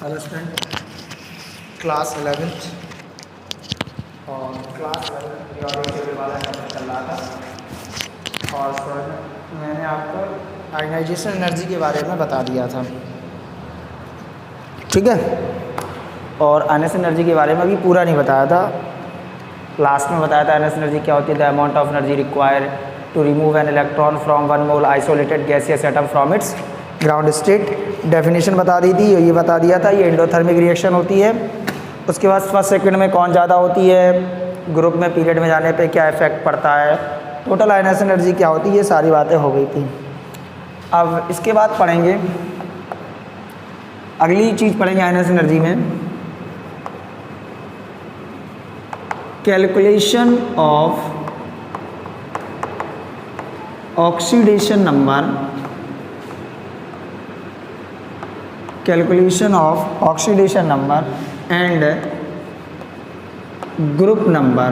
Hello student, class 11th और class 11th purity वाला चल रहा था और स्टूडेंट मैंने आपको आयनाइजेशन एनर्जी के बारे में बता दिया था, ठीक है। और आयनाइजेशन एनर्जी के बारे में अभी पूरा नहीं बताया था। लास्ट में बताया था आयनाइजेशन एनर्जी क्या होती है, the amount of energy required to remove an electron from one mole isolated gaseous atom from its ground state. Definition बता दी थी, ये बता दिया था, ये एंडोथर्मिक रिएक्शन होती है। उसके बाद फर्स्ट सेकंड में कौन ज़्यादा होती है, ग्रुप में पीरियड में जाने पे क्या इफेक्ट पड़ता है, टोटल आयनाइजेशन एनर्जी क्या होती है, ये सारी बातें हो गई थी। अब इसके बाद पढ़ेंगे, अगली चीज़ पढ़ेंगे आयनाइजेशन एनर्जी में, calculation of oxidation number, calculation of oxidation number and group number,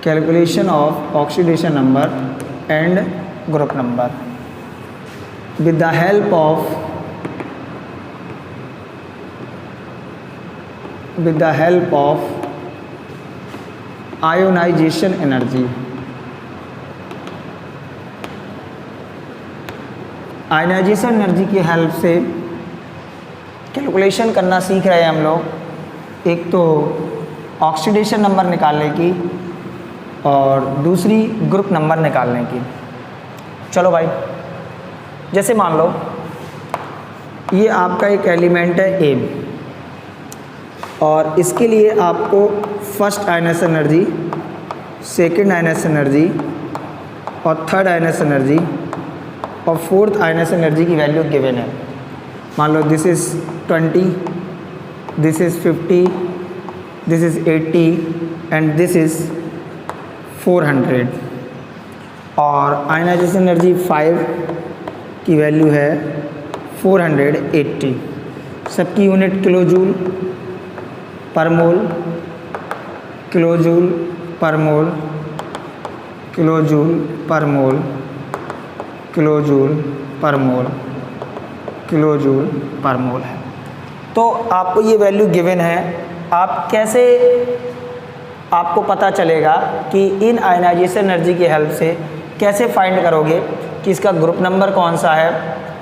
calculation of oxidation number and group number with the help of ionization energy। Ionization energy की हेल्प से कैलकुलेशन करना सीख रहे हैं हम लोग, एक तो ऑक्सीडेशन नंबर निकालने की और दूसरी ग्रुप नंबर निकालने की। चलो भाई, जैसे मान लो ये आपका एक एलिमेंट है ए और इसके लिए आपको first ionization energy, second ionisation energy और थर्ड आयनाइजेशन एनर्जी और फोर्थ आयनाइजेशन एनर्जी की वैल्यू गिवन है। मान लो this is 20, this is 50, this is 80 and this is 400 और आयनाइजेशन एनर्जी 5 की वैल्यू है 480। सबकी यूनिट किलो जूल पर मोल, किलो जूल पर मोल, किलो जूल पर मोल, किलो जूल पर मोल, किलो जूल पर मोल है। तो आपको ये वैल्यू गिवन है। आप कैसे, आपको पता चलेगा कि इन आयनाइजेशन एनर्जी की हेल्प से कैसे फाइंड करोगे कि इसका ग्रुप नंबर कौन सा है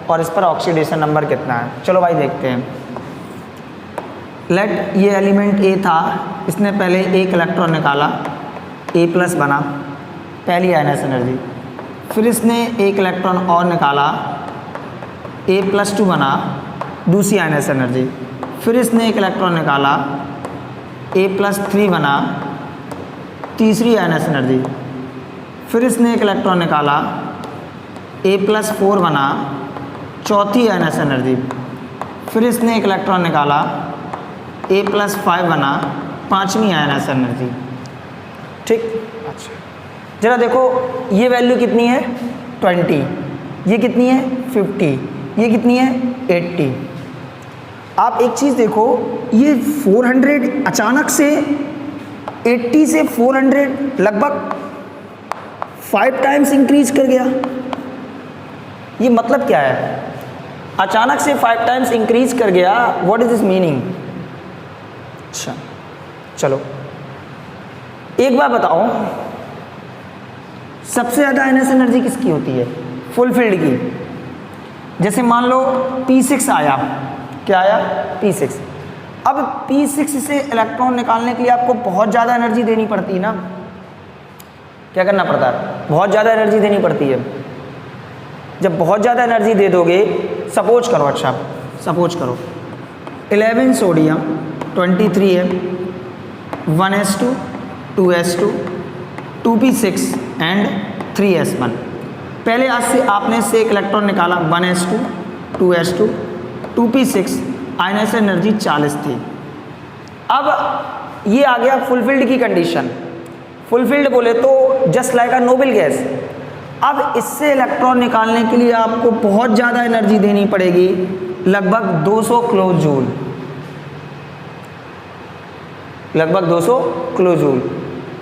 और इस पर ऑक्सीडेशन नंबर कितना है। चलो भाई देखते हैं। लेट ये एलिमेंट ए था, इसने पहले एक इलेक्ट्रॉन निकाला, ए प्लस बना, पहली आयनाइजेशन एनर्जी। फिर इसने एक इलेक्ट्रॉन और निकाला, ए प्लस 2 बना, दूसरी आयनाइजेशन एनर्जी। फिर इसने एक इलेक्ट्रॉन निकाला, ए प्लस 3 बना, तीसरी आयनाइजेशन एनर्जी। फिर इसने एक इलेक्ट्रॉन निकाला, ए प्लस 4 बना, चौथी आयनाइजेशन एनर्जी। फिर इसने एक इलेक्ट्रॉन निकाला, ए प्लस 5 बना, पाँचवीं आयनाइजेशन एनर्जी। ठीक, अच्छा जरा देखो ये वैल्यू कितनी है 20, ये कितनी है 50, ये कितनी है 80। आप एक चीज़ देखो, ये 400 अचानक से 80 से 400 लगभग 5 टाइम्स इंक्रीज कर गया। ये मतलब क्या है, अचानक से 5 टाइम्स इंक्रीज कर गया, व्हाट इज दिस मीनिंग। अच्छा चलो एक बार बताओ, सबसे ज़्यादा आयनाइजेशन एनर्जी किसकी होती है, फुलफिल्ड की। जैसे मान लो P6 आया, क्या आया P6। अब P6 से इलेक्ट्रॉन निकालने के लिए आपको बहुत ज़्यादा एनर्जी देनी पड़ती है ना, क्या करना पड़ता है, बहुत ज़्यादा एनर्जी देनी पड़ती है। जब बहुत ज़्यादा एनर्जी दे दोगे, सपोज करो, अच्छा सपोज करो 11 सोडियम 23 है, 1s2 2s2 2p6 and 3s1। पहले आज से आपने से एक इलेक्ट्रॉन निकाला, 1s2 2s2 2p6, ionization energy 40 थी। अब ये आ गया फुलफिल्ड की कंडीशन। फुलफिल्ड बोले तो जस्ट लाइक अ नोबल गैस। अब इससे इलेक्ट्रॉन निकालने के लिए आपको बहुत ज़्यादा एनर्जी देनी पड़ेगी, लगभग 200 किलो जूल, लगभग 200 किलो जूल,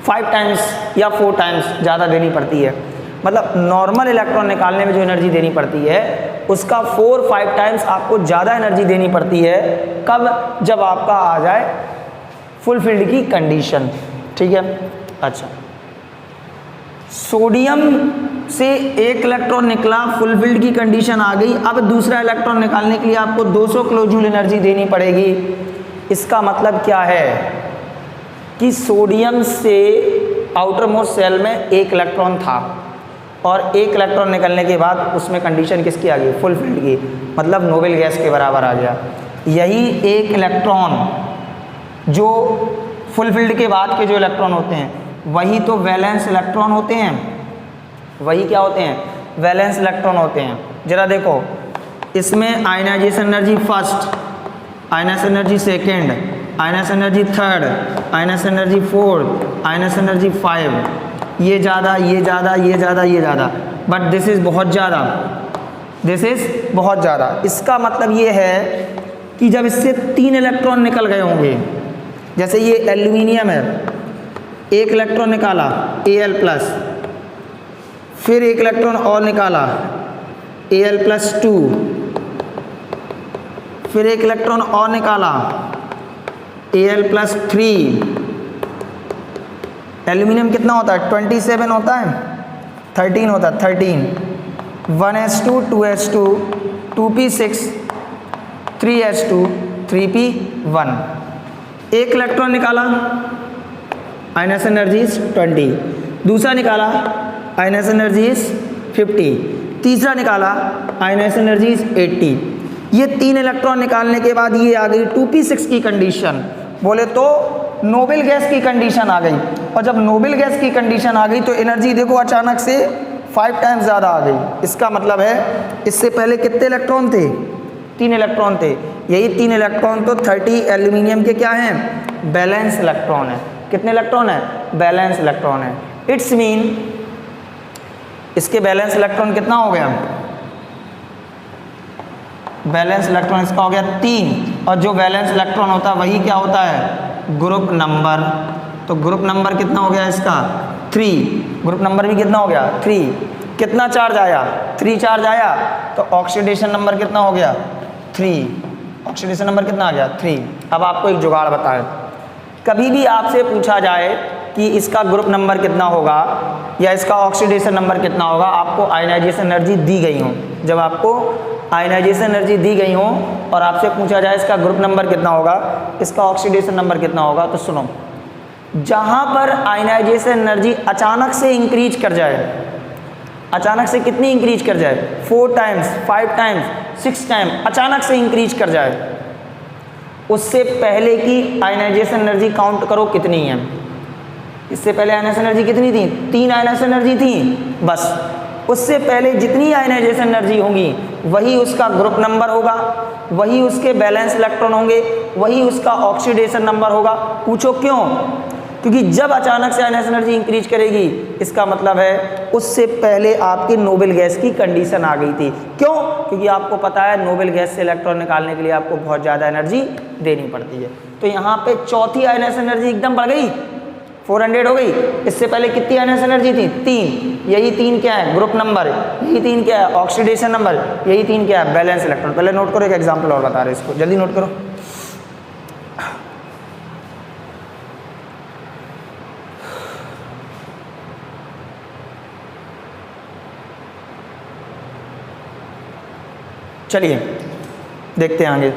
5 टाइम्स या 4 टाइम्स ज़्यादा देनी पड़ती है। मतलब नॉर्मल इलेक्ट्रॉन निकालने में जो एनर्जी देनी पड़ती है उसका 4-5 टाइम्स आपको ज़्यादा एनर्जी देनी पड़ती है। कब? जब आपका आ जाए फुलफिल्ड की कंडीशन। ठीक है। अच्छा, सोडियम से एक इलेक्ट्रॉन निकला, फुलफिल्ड की कंडीशन आ गई। अब दूसरा इलेक्ट्रॉन निकालने के लिए आपको 200 किलो जूल एनर्जी देनी पड़ेगी। इसका मतलब क्या है कि सोडियम से आउटर मोस्ट सेल में एक इलेक्ट्रॉन था और एक इलेक्ट्रॉन निकलने के बाद उसमें कंडीशन किसकी आ गई? फुलफिल्ड की, मतलब नोबेल गैस के बराबर आ गया। यही एक इलेक्ट्रॉन जो फुलफिल्ड के बाद के जो इलेक्ट्रॉन होते हैं वही तो वैलेंस इलेक्ट्रॉन होते हैं। वही क्या होते हैं? वैलेंस इलेक्ट्रॉन होते हैं। जरा देखो, इसमें ionization energy first, ionization energy second, ionization energy third, ionization energy fourth, ionization energy 5, ये ज़्यादा, ये ज़्यादा, ये ज़्यादा, ये ज़्यादा, बट दिस इज़ बहुत ज़्यादा, दिस इज़ बहुत ज़्यादा। इसका मतलब ये है कि जब इससे 3 इलेक्ट्रॉन निकल गए होंगे, जैसे ये एल्यूमिनियम है, एक इलेक्ट्रॉन निकाला Al+, फिर एक इलेक्ट्रॉन और निकाला Al+2, फिर एक इलेक्ट्रॉन और निकाला Al+3। एल्यूमिनियम कितना होता है? 27 होता है, 13 होता है, 13, 1s2, 2s2, 2p6, 3s2, 3p1। एक इलेक्ट्रॉन निकाला, आयनाइजेशन एनर्जी 20, दूसरा निकाला आयनाइजेशन एनर्जी 50, तीसरा निकाला आयनाइजेशन एनर्जी 80। ये 3 इलेक्ट्रॉन निकालने के बाद ये आ गई 2p6 की कंडीशन, बोले तो नोबेल गैस की कंडीशन आ गई। और जब नोबेल गैस की कंडीशन आ गई तो एनर्जी देखो अचानक से 5 टाइम्स ज़्यादा आ गई। इसका मतलब है इससे पहले कितने इलेक्ट्रॉन थे? 3 इलेक्ट्रॉन थे। यही 3 इलेक्ट्रॉन तो 30 एल्यूमिनियम के क्या हैं? बैलेंस इलेक्ट्रॉन है। कितने इलेक्ट्रॉन है? बैलेंस इलेक्ट्रॉन है। इट्स मीन इसके बैलेंस इलेक्ट्रॉन कितना हो गया? बैलेंस इलेक्ट्रॉन इसका हो गया 3, और जो बैलेंस इलेक्ट्रॉन होता है वही क्या होता है? Group number. तो ग्रुप नंबर कितना हो गया इसका? 3। ग्रुप नंबर भी कितना हो गया? 3। कितना चार्ज आया? 3 चार्ज आया। तो ऑक्सीडेशन नंबर कितना हो गया? 3। ऑक्सीडेशन नंबर कितना आ गया? 3। अब आपको एक जुगाड़ बताएं, कभी भी आपसे पूछा जाए कि इसका ग्रुप नंबर कितना होगा या इसका ऑक्सीडेशन नंबर कितना होगा, आपको आयनाइजेशन एनर्जी दी गई हो, जब आपको आयनाइजेशन एनर्जी दी गई हो और आपसे पूछा जाए इसका ग्रुप नंबर कितना होगा, इसका ऑक्सीडेशन नंबर कितना होगा, तो सुनो, जहाँ पर आयनाइजेशन एनर्जी अचानक से इंक्रीज कर जाए, अचानक से कितनी इंक्रीज कर जाए? 4 टाइम्स, 5 टाइम्स, 6 टाइम अचानक से इंक्रीज कर जाए, उससे पहले की आयनाइजेशन एनर्जी काउंट करो कितनी है। इससे पहले आयनाइजेशन एनर्जी कितनी थी? 3 आयनाइजेशन एनर्जी थी बस। उससे पहले जितनी आयनाइजेशन एनर्जी होंगी वही उसका ग्रुप नंबर होगा, वही उसके बैलेंस इलेक्ट्रॉन होंगे, वही उसका ऑक्सीडेशन नंबर होगा। पूछो क्यों? क्योंकि जब अचानक से आयनाइजेशन एनर्जी इंक्रीज करेगी, इसका मतलब है उससे पहले आपकी नोबेल गैस की कंडीशन आ गई थी। क्यों? क्योंकि आपको पता है नोबेल गैस से इलेक्ट्रॉन निकालने के लिए आपको बहुत ज़्यादा एनर्जी देनी पड़ती है। तो यहाँ पे चौथी आयनाइजेशन एनर्जी एकदम बढ़ गई, 400 हो गई। इससे पहले कितनी आयनाइजेशन एनर्जी थी? 3। यही 3 क्या है? Group number. यही 3 क्या है? Oxidation number. यही 3 क्या है? Balance electron. पहले नोट करो, एक एग्जाम्पल और बता रहे इसको, जल्दी नोट करो। चलिए देखते हैं आगे।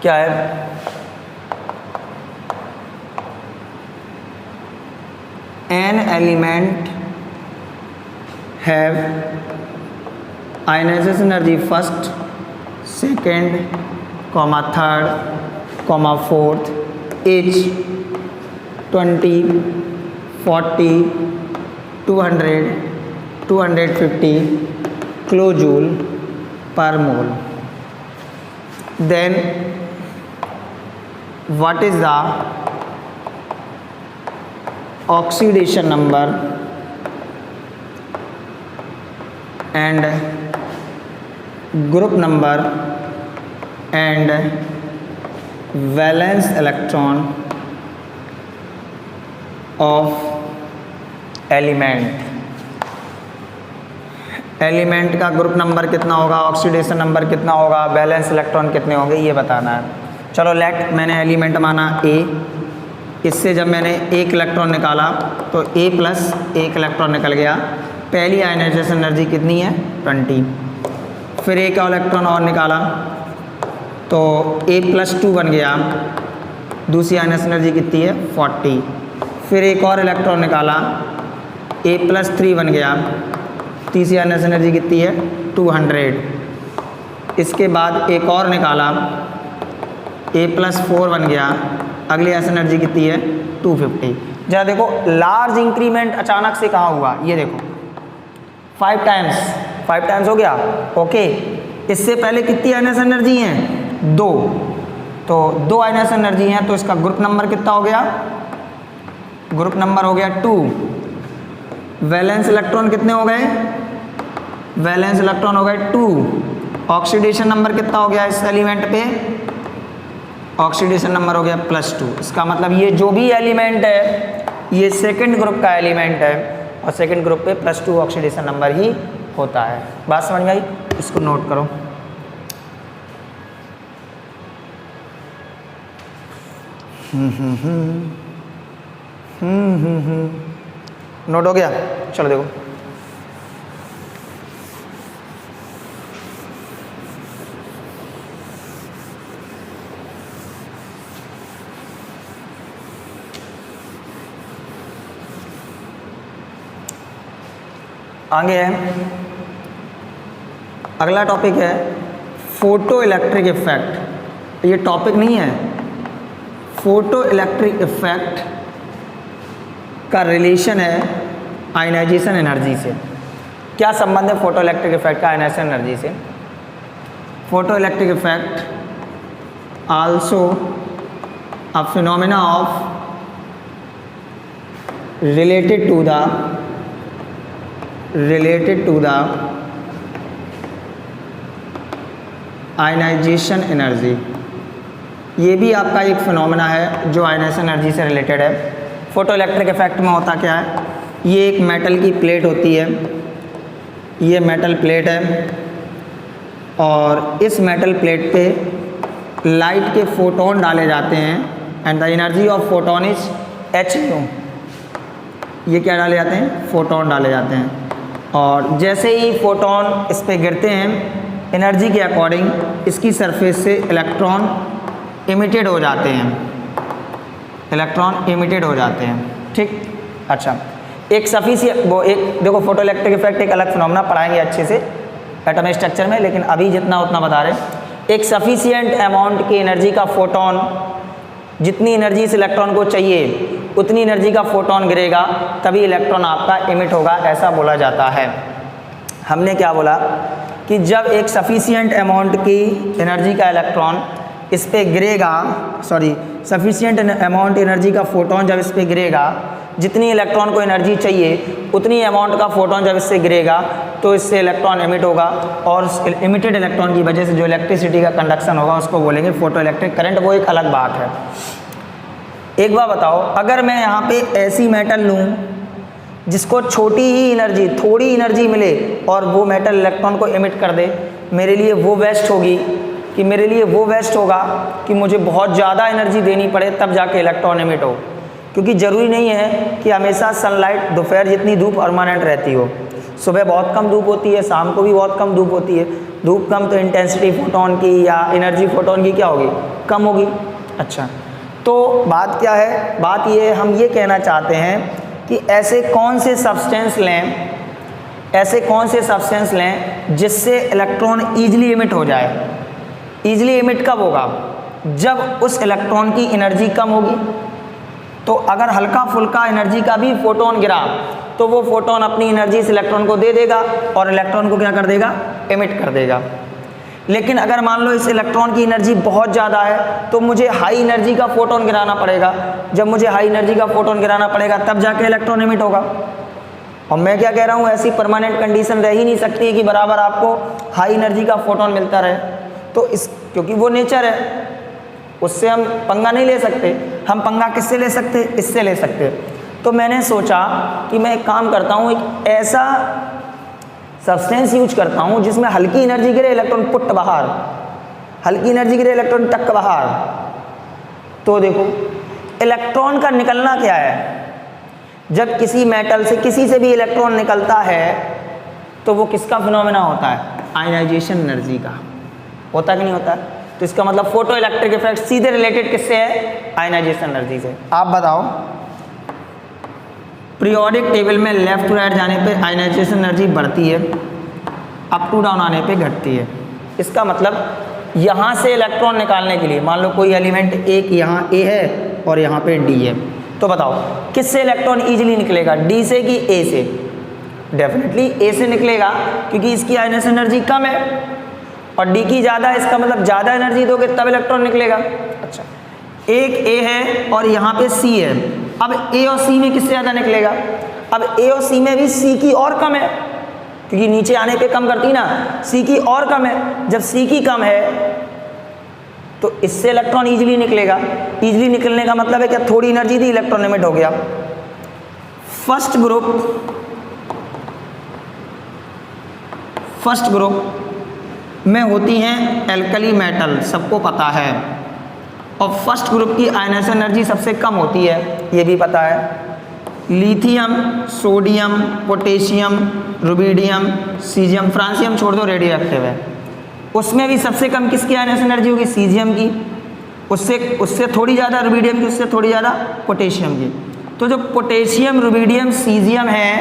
क्या है? An element have ionization energy first, second, third, fourth, each 20, 40, 200, 250 kilojoule per mole. Then what is the oxidation number and group number and valence electron of element का ग्रुप नंबर कितना होगा, ऑक्सीडेशन नंबर कितना होगा, valence electron कितने होंगे, ये बताना है। चलो लेट, मैंने एलिमेंट माना ए, इससे जब मैंने एक इलेक्ट्रॉन निकाला तो ए प्लस एक इलेक्ट्रॉन निकल गया। पहली आयनाइजेशन एनर्जी कितनी है 20। फिर एक इलेक्ट्रॉन और निकाला तो ए प्लस 2 बन गया, दूसरी आयनाइजेशन एनर्जी कितनी है 40। फिर एक और इलेक्ट्रॉन निकाला, ए प्लस 3 बन गया, तीसरी आयनाइजेशन एनर्जी कितनी है 200। इसके बाद एक और निकाला, ए प्लस 4 बन गया, अगली आयनाइजेशन एनर्जी कितनी है 250। जरा देखो लार्ज इंक्रीमेंट अचानक से कहाँ हुआ, ये देखो 5 टाइम्स हो गया। ओके, इससे पहले कितनी आयनाइजेशन एनर्जी हैं 2, तो 2 आयनाइजेशन एनर्जी हैं, तो इसका ग्रुप नंबर कितना हो गया, ग्रुप नंबर हो गया 2। वैलेंस इलेक्ट्रॉन कितने हो गए, वैलेंस इलेक्ट्रॉन हो गए 2। ऑक्सीडेशन नंबर कितना हो गया इस एलिमेंट पे, ऑक्सीडेशन नंबर हो गया +2। इसका मतलब ये जो भी एलिमेंट है ये सेकंड ग्रुप का एलिमेंट है और सेकंड ग्रुप पे +2 ऑक्सीडेशन नंबर ही होता है। बात समझ में आई, इसको नोट करो। नोट हो गया, चलो देखो आगे है, अगला टॉपिक है फोटो इलेक्ट्रिक इफेक्ट। ये टॉपिक नहीं है, फोटो इलेक्ट्रिक इफेक्ट का रिलेशन है आयनाइजेशन एनर्जी से। क्या संबंध है फोटो इलेक्ट्रिक इफेक्ट का आयनाइजेशन एनर्जी से? Photoelectric effect also a phenomena of related to the ionization energy. ये भी आपका एक फिनोमेना है जो आयनाइजेशन एनर्जी से रिलेटेड है। फोटो इलेक्ट्रिक इफेक्ट में होता क्या है, ये एक मेटल की प्लेट होती है, ये मेटल प्लेट है और इस मेटल प्लेट पे लाइट के फोटोन डाले जाते हैं and the energy of photon is h²। ये क्या डाले जाते हैं, फोटोन डाले जाते हैं और जैसे ही फोटोन इस पे गिरते हैं एनर्जी के अकॉर्डिंग इसकी सरफेस से इलेक्ट्रॉन इमिटेड हो जाते हैं, इलेक्ट्रॉन इमिटेड हो जाते हैं। ठीक, अच्छा, एक सफिशिएंट वो एक देखो फोटो इलेक्ट्रिक इफेक्ट एक अलग फिनोमेना पढ़ाएंगे अच्छे से एटॉमिक स्ट्रक्चर में, लेकिन अभी जितना उतना बता रहे। एक सफिशिएंट अमाउंट की एनर्जी का फोटोन, जितनी एनर्जी इस इलेक्ट्रॉन को चाहिए उतनी एनर्जी का फोटोन गिरेगा तभी इलेक्ट्रॉन आपका इमिट होगा, ऐसा बोला जाता है। हमने क्या बोला कि जब एक सफिशिएंट अमाउंट की एनर्जी का इलेक्ट्रॉन इस पे गिरेगा, सफिशिएंट अमाउंट एनर्जी का फोटोन जब इस पे गिरेगा, जितनी इलेक्ट्रॉन को एनर्जी चाहिए उतनी अमाउंट का फोटोन जब इससे गिरेगा तो इससे इलेक्ट्रॉन इमिट होगा और इमिटेड इलेक्ट्रॉन की वजह से जो इलेक्ट्रिसिटी का कंडक्शन होगा उसको बोलेंगे फोटो इलेक्ट्रिक करंट। वो एक अलग बात है। एक बार बताओ, अगर मैं यहाँ पे ऐसी मेटल लूँ जिसको छोटी ही एनर्जी, थोड़ी एनर्जी मिले और वो मेटल इलेक्ट्रॉन को इमिट कर दे, मेरे लिए वो बेस्ट होगी कि मेरे लिए वो बेस्ट होगा कि मुझे बहुत ज़्यादा एनर्जी देनी पड़े तब जाके इलेक्ट्रॉन इमिट हो? क्योंकि ज़रूरी नहीं है कि हमेशा सनलाइट दोपहर जितनी धूप परमानेंट रहती हो। सुबह बहुत कम धूप होती है, शाम को भी बहुत कम धूप होती है। धूप कम तो इंटेंसिटी फोटोन की या एनर्जी फोटोन की क्या होगी, कम होगी। अच्छा, तो बात क्या है, बात ये हम ये कहना चाहते हैं कि ऐसे कौन से सब्सटेंस लें जिससे इलेक्ट्रॉन ईजिली इमिट हो जाए। ईजिली इमिट कब होगा, जब उस इलेक्ट्रॉन की एनर्जी कम होगी। तो अगर हल्का फुल्का एनर्जी का भी फोटोन गिरा तो वो फोटोन अपनी एनर्जी इस इलेक्ट्रॉन को दे देगा और इलेक्ट्रॉन को क्या कर देगा, इमिट कर देगा। लेकिन अगर मान लो इस इलेक्ट्रॉन की एनर्जी बहुत ज़्यादा है तो मुझे हाई एनर्जी का फोटोन गिराना पड़ेगा। जब मुझे हाई एनर्जी का फोटोन गिराना पड़ेगा तब जाके इलेक्ट्रॉन एमिट होगा। और मैं क्या कह रहा हूँ, ऐसी परमानेंट कंडीशन रह ही नहीं सकती कि बराबर आपको हाई एनर्जी का फोटोन मिलता रहे। तो इस क्योंकि वो नेचर है, उससे हम पंगा नहीं ले सकते। हम पंगा किससे ले सकते? इससे ले सकते। तो मैंने सोचा कि मैं एक काम करता हूँ, एक ऐसा सब्सटेंस यूज करता हूँ जिसमें हल्की एनर्जी गिरे, इलेक्ट्रॉन पुट बाहर, हल्की एनर्जी गिरे, इलेक्ट्रॉन टक बाहर। तो देखो इलेक्ट्रॉन का निकलना क्या है, जब किसी मेटल से किसी से भी इलेक्ट्रॉन निकलता है तो वो किसका फिनोमेना होता है? आयनाइजेशन एनर्जी का। होता कि नहीं होता? तो इसका मतलब फोटो इलेक्ट्रिक इफेक्ट सीधे रिलेटेड किससे है? आयनाइजेशन एनर्जी से। आप बताओ, पीरियोडिक टेबल में लेफ्ट टू राइट जाने पे आयनाइजेशन एनर्जी बढ़ती है, अप टू डाउन आने पे घटती है। इसका मतलब यहाँ से इलेक्ट्रॉन निकालने के लिए मान लो कोई एलिमेंट एक यहाँ ए है और यहाँ पे डी है, तो बताओ किससे इलेक्ट्रॉन इजीली निकलेगा? डी से कि ए से? डेफिनेटली ए से निकलेगा, क्योंकि इसकी आयनाइजेशन एनर्जी कम है और डी की ज़्यादा है। इसका मतलब ज़्यादा एनर्जी दोगे तब इलेक्ट्रॉन निकलेगा। अच्छा, एक ए है और यहाँ पे सी है, अब ए और सी में किससे ज़्यादा निकलेगा? अब ए और सी में भी सी की और कम है, क्योंकि नीचे आने पे कम करती ना, सी की और कम है। जब सी की कम है तो इससे इलेक्ट्रॉन इजीली निकलेगा। इजीली निकलने का मतलब है क्या? थोड़ी एनर्जी थी, इलेक्ट्रॉन एमिट हो गया। फर्स्ट ग्रुप में होती हैं एल्कली मेटल, सबको पता है, और फर्स्ट ग्रुप की आयनाइजेशन एनर्जी सबसे कम होती है, ये भी पता है। Lithium, sodium, potassium, rubidium, caesium, francium छोड़ दो, रेडियो एक्टिव है, उसमें भी सबसे कम किसकी आयनाइजेशन एनर्जी होगी? सीजियम की। उससे थोड़ी ज़्यादा रुबिडियम की, उससे थोड़ी ज़्यादा पोटेशियम की। तो जो पोटेशियम, रुबिडियम, सीजियम है,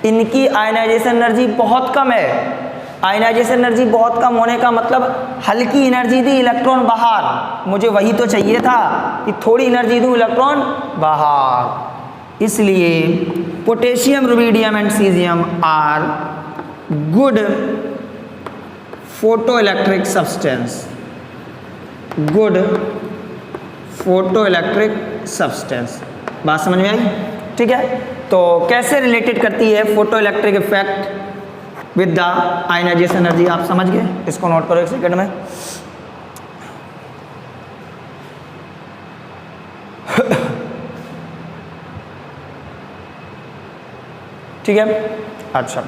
इनकी आयनाइजेशन एनर्जी बहुत कम है। आयनाइजेशन एनर्जी बहुत कम होने का मतलब हल्की एनर्जी दी, इलेक्ट्रॉन बाहर। मुझे वही तो चाहिए था कि थोड़ी एनर्जी दूँ, इलेक्ट्रॉन बाहर। इसलिए potassium, rubidium and caesium are good photoelectric substance, good photoelectric substance. बात समझ में आई? ठीक है, तो कैसे रिलेटेड करती है photoelectric effect with the ionization energy, आप समझ गए? इसको नोट करो एक सेकंड में। ठीक है, अच्छा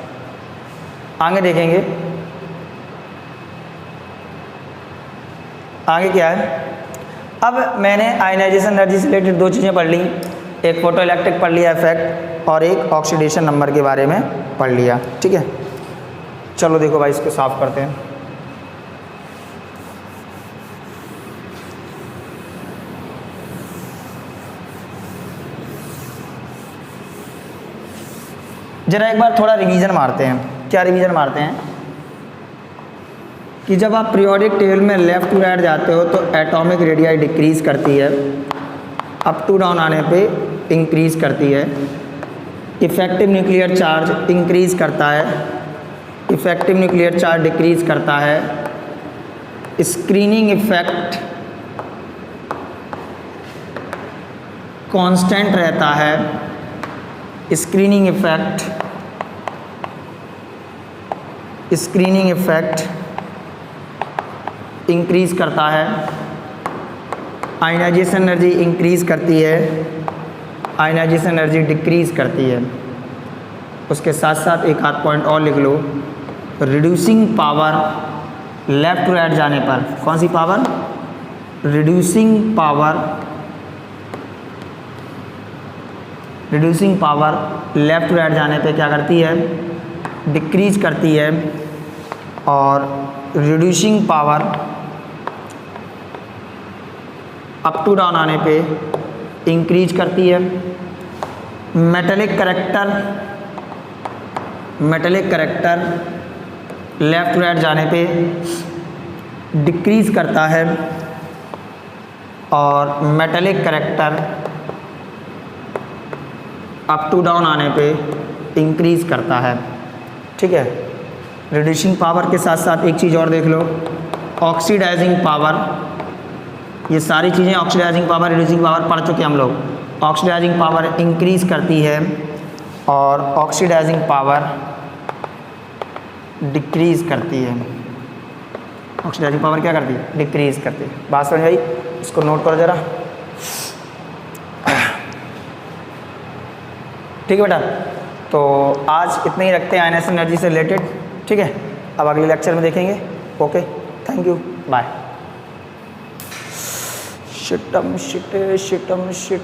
आगे देखेंगे। आगे क्या है? अब मैंने आयनाइजेशन एनर्जी से रिलेटेड दो चीज़ें पढ़ ली, एक फोटो इलेक्ट्रिक पढ़ लिया इफेक्ट, और एक ऑक्सीडेशन नंबर के बारे में पढ़ लिया। ठीक है, चलो देखो भाई, इसको साफ करते हैं। जरा एक बार थोड़ा रिवीजन मारते हैं। क्या रिवीजन मारते हैं? कि जब आप पीरियोडिक टेबल में लेफ़्ट टू राइट जाते हो तो एटॉमिक रेडियाई डिक्रीज़ करती है, अप टू डाउन आने पे इंक्रीज़ करती है। इफ़ेक्टिव न्यूक्लियर चार्ज इंक्रीज़ करता है, इफ़ेक्टिव न्यूक्लियर चार्ज डिक्रीज़ करता है। स्क्रीनिंग इफ़ेक्ट कांस्टेंट रहता है। स्क्रीनिंग इफ़ेक्ट इंक्रीज़ करता है। आयनाइजेशन एनर्जी इंक्रीज़ करती है, आयनाइजेशन एनर्जी डिक्रीज़ करती है। उसके साथ साथ एक आध पॉइंट और लिख लो, reducing power left to right जाने पर, कौन सी power? Reducing power left to right जाने पे क्या करती है? डिक्रीज़ करती है। और reducing power up to down आने पे इंक्रीज करती है। Metallic character left to right जाने पे डिक्रीज़ करता है, और metallic character up to down आने पे इंक्रीज़ करता है। ठीक है, रिड्यूसिंग पावर के साथ साथ एक चीज़ और देख लो, ऑक्सीडाइजिंग पावर, ये सारी चीज़ें ऑक्सीडाइजिंग पावर, रिड्यूसिंग पावर पढ़ चुके हम लोग। ऑक्सीडाइजिंग पावर इंक्रीज करती है और ऑक्सीडाइजिंग पावर डिक्रीज करती है। ऑक्सीडाइजिंग पावर क्या करती है? डिक्रीज करती है। बात समझ आई? इसको नोट करो ज़रा। ठीक है बेटा, तो आज इतने ही रखते हैं आयनेशन एनर्जी से रिलेटेड। ठीक है, अब अगले लेक्चर में देखेंगे। Okay, thank you, bye. शिटम शिट शिटम शिट।